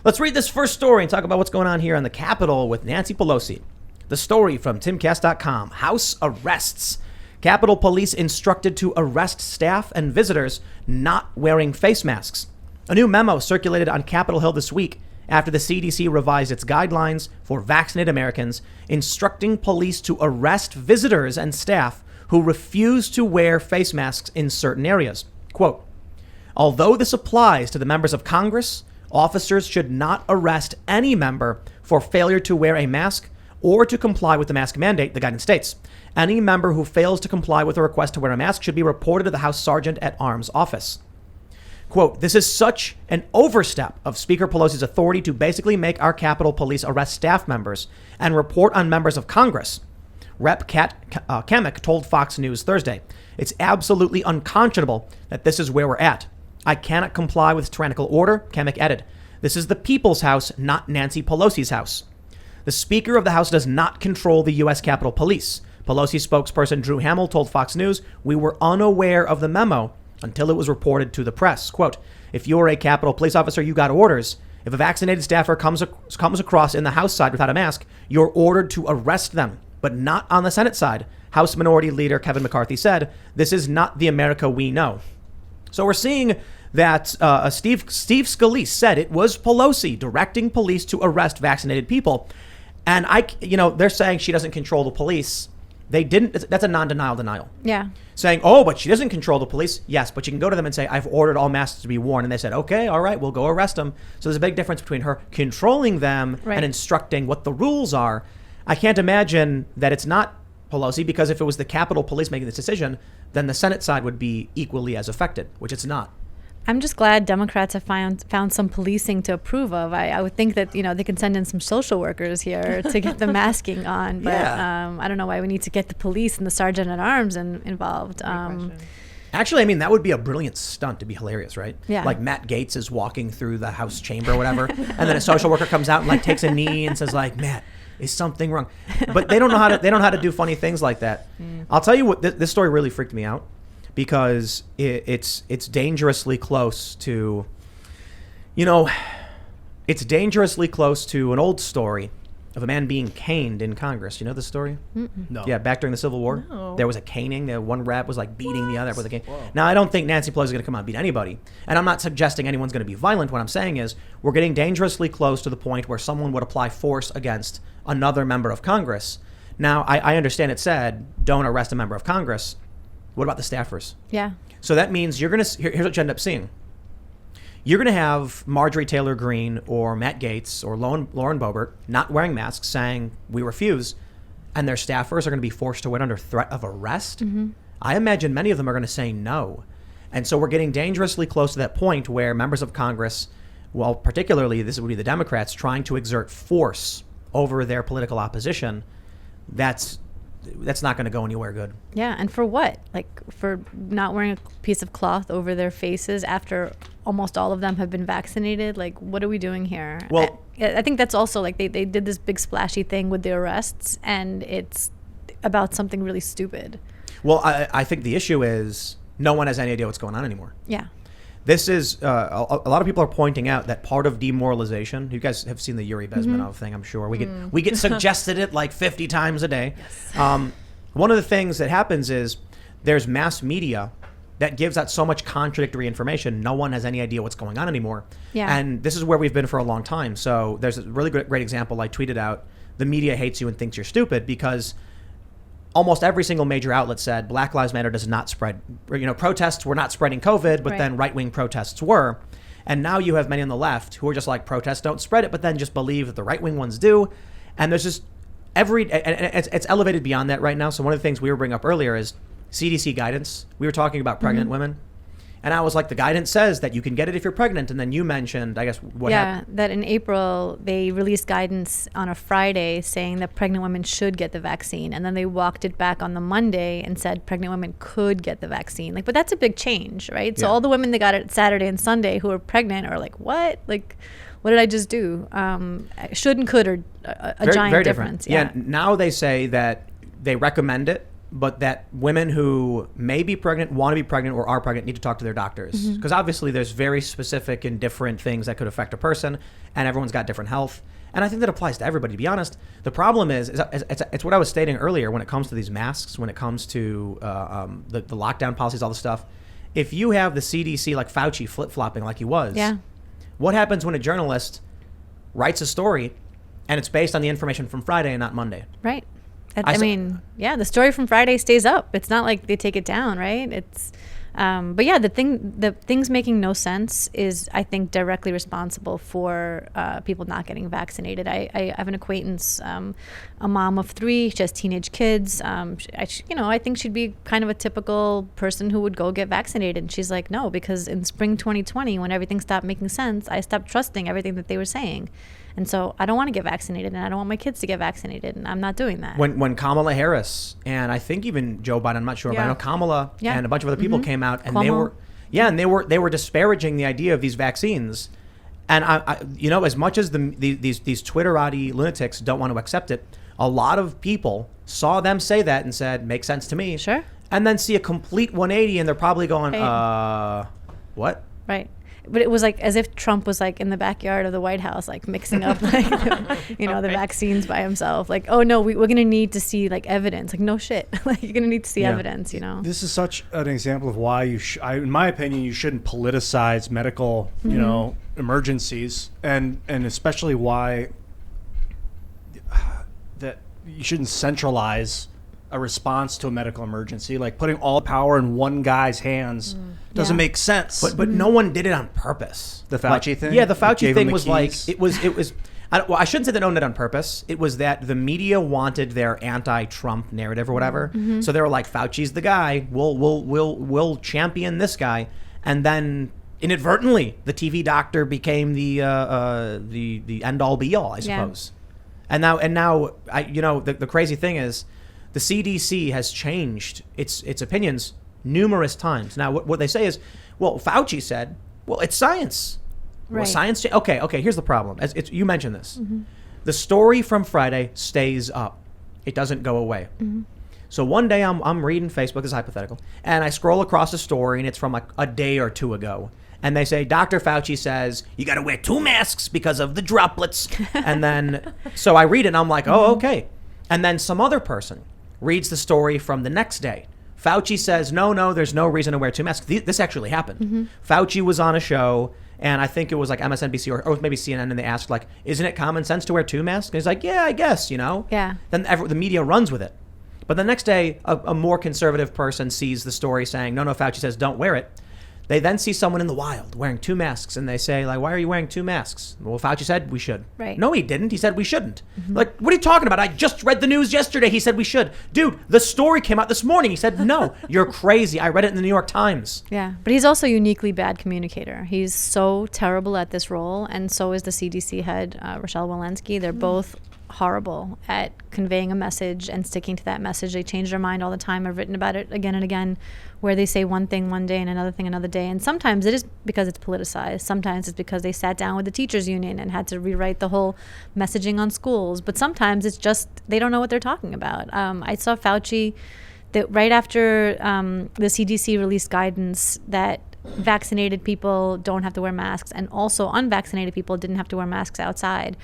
Let's read this first story and talk about what's going on here on the Capitol with Nancy Pelosi. The story from Timcast.com. House arrests. Capitol Police instructed to arrest staff and visitors not wearing face masks. A new memo circulated on Capitol Hill this week after the CDC revised its guidelines for vaccinated Americans, instructing police to arrest visitors and staff who refuse to wear face masks in certain areas. Quote, although this applies to the members of Congress, officers should not arrest any member for failure to wear a mask or to comply with the mask mandate, the guidance states. Any member who fails to comply with a request to wear a mask should be reported to the House Sergeant at Arms office. Quote, this is such an overstep of Speaker Pelosi's authority to basically make our Capitol Police arrest staff members and report on members of Congress. Rep. Kamek told Fox News Thursday, it's absolutely unconscionable that this is where we're at. I cannot comply with tyrannical order, Kamek added. This is the people's house, not Nancy Pelosi's house. The Speaker of the House does not control the U.S. Capitol Police. Pelosi spokesperson Drew Hamill told Fox News, we were unaware of the memo until it was reported to the press. Quote, if you're a Capitol Police officer, you got orders. If a vaccinated staffer comes across in the House side without a mask, you're ordered to arrest them, but not on the Senate side. House Minority Leader Kevin McCarthy said, this is not the America we know. So we're seeing that Steve Scalise said it was Pelosi directing police to arrest vaccinated people. And they're saying she doesn't control the police. They didn't. That's a non-denial denial. Yeah. Saying, oh, but she doesn't control the police. Yes, but you can go to them and say, I've ordered all masks to be worn. And they said, okay, all right, we'll go arrest them. So there's a big difference between her controlling them and instructing what the rules are. I can't imagine that it's not Pelosi, because if it was the Capitol Police making this decision, then the Senate side would be equally as affected, which it's not. I'm just glad Democrats have found some policing to approve of. I would think that, they can send in some social workers here to get the masking on. But I don't know why we need to get the police and the sergeant at arms involved. Actually, that would be a brilliant stunt to be hilarious, right? Yeah. Like Matt Gaetz is walking through the House chamber or whatever, and then a social worker comes out and takes a knee and says Matt, is something wrong? But they don't know how to do funny things like that. I'll tell you what, this story really freaked me out. Because it's dangerously close to, it's dangerously close to an old story of a man being caned in Congress. You know the story? No. Yeah, back during the Civil War, there was a caning. One rep was beating the other with a cane. Whoa. Now, I don't think Nancy Pelosi is going to come out and beat anybody. And I'm not suggesting anyone's going to be violent. What I'm saying is we're getting dangerously close to the point where someone would apply force against another member of Congress. Now, I understand it said, don't arrest a member of Congress. What about the staffers? Yeah. So that means here's what you end up seeing. You're going to have Marjorie Taylor Greene or Matt Gaetz or Lauren Boebert not wearing masks, saying we refuse, and their staffers are going to be forced to wait under threat of arrest. Mm-hmm. I imagine many of them are going to say no. And so we're getting dangerously close to that point where members of Congress, well, particularly this would be the Democrats, trying to exert force over their political opposition. That's not going to go anywhere good. Yeah, and for what? For not wearing a piece of cloth over their faces after almost all of them have been vaccinated? What are we doing here? Well, I think that's also, they did this big splashy thing with the arrests, and it's about something really stupid. Well, I think the issue is no one has any idea what's going on anymore. Yeah. This is, a lot of people are pointing out that part of demoralization, you guys have seen the Yuri Bezmenov thing, I'm sure. We get suggested it 50 times a day. Yes. One of the things that happens is there's mass media that gives out so much contradictory information, no one has any idea what's going on anymore. Yeah. And this is where we've been for a long time. So there's a really great example I tweeted out. The media hates you and thinks you're stupid because almost every single major outlet said Black Lives Matter does not spread, protests were not spreading COVID, but then right-wing protests were. And now you have many on the left who are just protests don't spread it, but then just believe that the right-wing ones do. And there's just and it's elevated beyond that right now. So one of the things we were bringing up earlier is CDC guidance. We were talking about pregnant women. And I was the guidance says that you can get it if you're pregnant. And then you mentioned, I guess, what happened? Yeah, that in April, they released guidance on a Friday saying that pregnant women should get the vaccine. And then they walked it back on the Monday and said pregnant women could get the vaccine. But that's a big change, right? So all the women that got it Saturday and Sunday who are pregnant are what? What did I just do? Should and could are a giant very difference. Yeah, now they say that they recommend it that women who may be pregnant, want to be pregnant, or are pregnant need to talk to their doctors. Because obviously there's very specific and different things that could affect a person, and everyone's got different health. And I think that applies to everybody, to be honest. The problem is it's what I was stating earlier when it comes to these masks, when it comes to the lockdown policies, all the stuff. If you have the CDC like Fauci flip-flopping like he was, what happens when a journalist writes a story and it's based on the information from Friday and not Monday? Right. I mean, the story from Friday stays up. It's not like they take it down, right? It's, but yeah, the things making no sense is, I think, directly responsible for people not getting vaccinated. I have an acquaintance, a mom of 3, she has teenage kids. I think she'd be kind of a typical person who would go get vaccinated. And she's like, no, because in spring 2020, when everything stopped making sense, I stopped trusting everything that they were saying. And so I don't want to get vaccinated, and I don't want my kids to get vaccinated, and I'm not doing that. When Kamala Harris and I think even Joe Biden, I'm not sure, but I know Kamala and a bunch of other people came out, and Cuomo. they were disparaging the idea of these vaccines. And I as much as these Twitterati lunatics don't want to accept it, a lot of people saw them say that and said, makes sense to me. Sure. And then see a complete 180, and they're probably going, what? Right. But it was like as if Trump was like in the backyard of the White House, like mixing up like the vaccines by himself. Like, oh no, we're gonna need to see like evidence. Like, no shit. Like, you're gonna need to see evidence. This is such an example of why in my opinion, you shouldn't politicize medical, emergencies, and especially why that you shouldn't centralize a response to a medical emergency. Like, putting all power in one guy's hands doesn't make sense. But no one did it on purpose. The Fauci thing? Yeah, the Fauci thing was like, it was I shouldn't say they owned it on purpose. It was that the media wanted their anti-Trump narrative or whatever. So they were like, Fauci's the guy. We'll champion this guy. And then inadvertently, the TV doctor became the end all be all, I suppose. And now the crazy thing is, the CDC has changed its opinions numerous times. Now, what they say is, well, Fauci said, well, it's science. Right. Well, science. Okay. Here's the problem. You mentioned this. The story from Friday stays up. It doesn't go away. So one day I'm reading Facebook, this is hypothetical, and I scroll across a story, and it's from like a day or 2 ago. And they say, Dr. Fauci says, you got to wear 2 masks because of the droplets. And then, so I read it, and I'm like, oh, okay. And then some other person reads the story from the next day. Fauci says, no, there's no reason to wear 2 masks. This actually happened. Fauci was on a show, and I think it was like MSNBC or maybe CNN, and they asked, like, isn't it common sense to wear 2 masks? And he's like, yeah, I guess, Yeah. Then the media runs with it. But the next day, a more conservative person sees the story saying, no, Fauci says don't wear it. They then see someone in the wild wearing 2 masks, and they say, like, why are you wearing 2 masks? Well, Fauci said we should. Right. No, he didn't. He said we shouldn't. Like, what are you talking about? I just read the news yesterday. He said we should. Dude, the story came out this morning. He said, no, you're crazy. I read it in the New York Times. Yeah, but he's also a uniquely bad communicator. He's so terrible at this role, and so is the CDC head, Rochelle Walensky. They're both horrible at conveying a message and sticking to that message. They change their mind all the time. I've written about it again and again, where they say one thing one day and another thing another day. And sometimes it is because it's politicized. Sometimes it's because they sat down with the teachers union and had to rewrite the whole messaging on schools. But sometimes it's just they don't know what they're talking about. I saw Fauci that right after the CDC released guidance that vaccinated people don't have to wear masks, and also unvaccinated people didn't have to wear masks outside.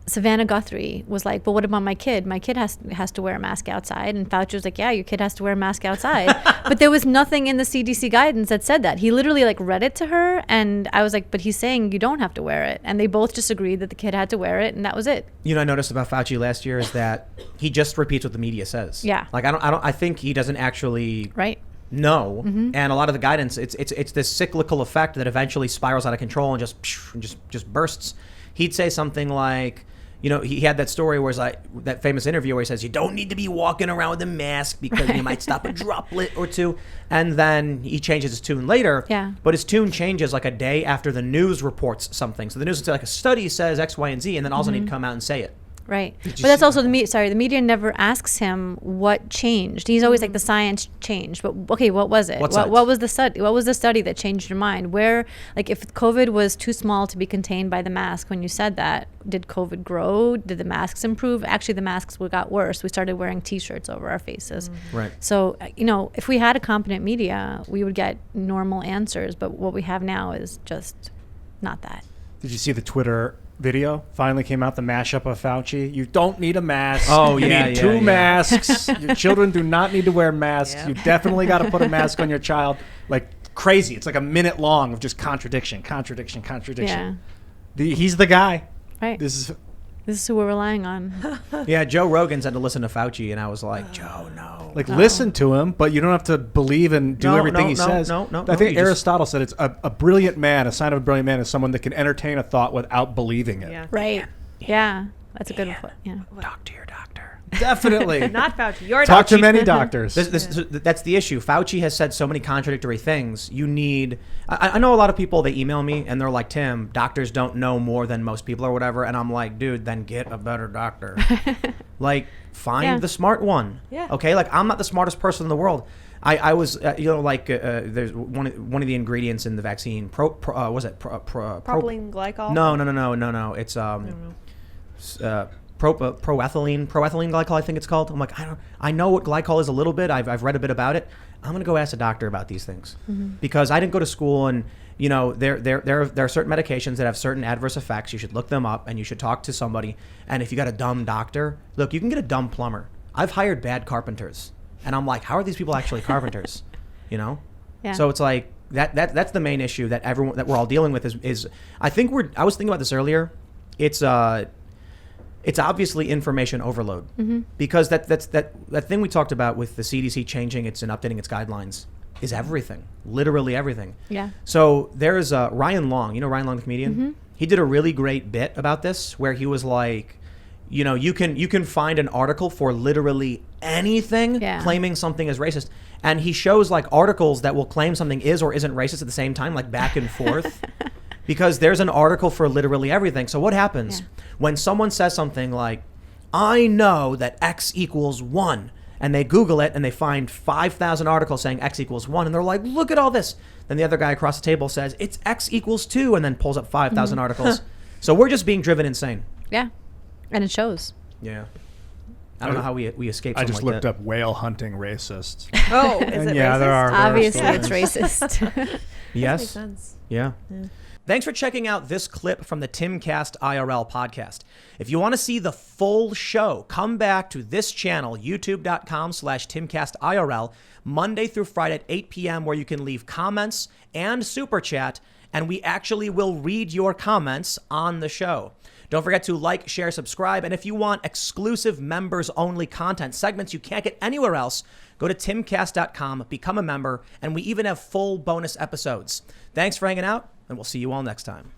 Savannah Guthrie was like, but what about my kid? My kid has to wear a mask outside. And Fauci was like, yeah, your kid has to wear a mask outside. But there was nothing in the CDC guidance that said that. He literally like read it to her. And I was like, but he's saying you don't have to wear it. And they both just agreed that the kid had to wear it. And that was it. I noticed about Fauci last year is that he just repeats what the media says. Yeah. Like, I think he doesn't actually know. And a lot of the guidance, it's this cyclical effect that eventually spirals out of control and just bursts. He'd say something like, he had that story where it's like that famous interview where he says, you don't need to be walking around with a mask because you might stop a droplet or 2. And then he changes his tune later. Yeah. But his tune changes like a day after the news reports something. So the news would say like a study says X, Y, and Z, and then all of a sudden he'd come out and say it. Right. But that's also the media never asks him what changed. He's always like, the science changed. But okay, what was it? What was the study? What was the study that changed your mind? Where, like, if COVID was too small to be contained by the mask, when you said that, did COVID grow? Did the masks improve? Actually, the masks got worse. We started wearing T-shirts over our faces. Right. So, if we had a competent media, we would get normal answers. But what we have now is just not that. Did you see the Twitter video finally came out, the mashup of Fauci? You don't need a mask. Oh, you yeah, need yeah, two yeah. masks. Your children do not need to wear masks. Yep. You definitely got to put a mask on your child. Like crazy. It's like a minute long of just contradiction. Yeah. He's the guy. Right. This This is who we're relying on. Yeah, Joe Rogan said to listen to Fauci, and I was like, Joe, no. Like, listen to him, but you don't have to believe and do everything he says. No. I think you Aristotle said it's a brilliant man. A sign of a brilliant man is someone that can entertain a thought without believing it. Yeah. Right. Yeah. That's a good point. Yeah. Talk to your doctor. Definitely. Not Fauci. Your Talk to doctor. many doctors. That's the issue. Fauci has said so many contradictory things. You need. I know a lot of people. They email me and they're like, "Tim, doctors don't know more than most people or whatever." And I'm like, "Dude, then get a better doctor. Like, find the smart one. Yeah. Okay. Like, I'm not the smartest person in the world. I was, there's one of the ingredients in the vaccine. Propylene glycol. No. It's proethylene glycol, I think it's called. I'm like, I know what glycol is a little bit. I've read a bit about it. I'm gonna go ask a doctor about these things because I didn't go to school, and there are certain medications that have certain adverse effects. You should look them up and you should talk to somebody. And if you got a dumb doctor, look, you can get a dumb plumber. I've hired bad carpenters, and I'm like, how are these people actually carpenters? Yeah. So it's like that's the main issue that we're all dealing with is I was thinking about this earlier. It's obviously information overload because that thing we talked about with the CDC changing its and updating its guidelines is everything, literally everything. Yeah. So there's Ryan Long, Ryan Long, the comedian. He did a really great bit about this where he was like, you can find an article for literally anything claiming something is racist, and he shows like articles that will claim something is or isn't racist at the same time, like back and forth. Because there's an article for literally everything. So what happens when someone says something like, I know that X equals 1, and they Google it and they find 5,000 articles saying X equals 1, and they're like, look at all this. Then the other guy across the table says, it's X equals 2, and then pulls up 5,000 articles. So we're just being driven insane. Yeah. And it shows. Yeah. I don't know how we escape I something just like looked that. up whale hunting racist. Oh, is it Yeah, racist? there are Obviously, stories. it's racist. Yes. Makes sense. Yeah. Thanks for checking out this clip from the Timcast IRL podcast. If you want to see the full show, come back to this channel, youtube.com/TimcastIRL, Monday through Friday at 8 p.m., where you can leave comments and super chat, and we actually will read your comments on the show. Don't forget to like, share, subscribe, and if you want exclusive members-only content, segments you can't get anywhere else, go to timcast.com, become a member, and we even have full bonus episodes. Thanks for hanging out, and we'll see you all next time.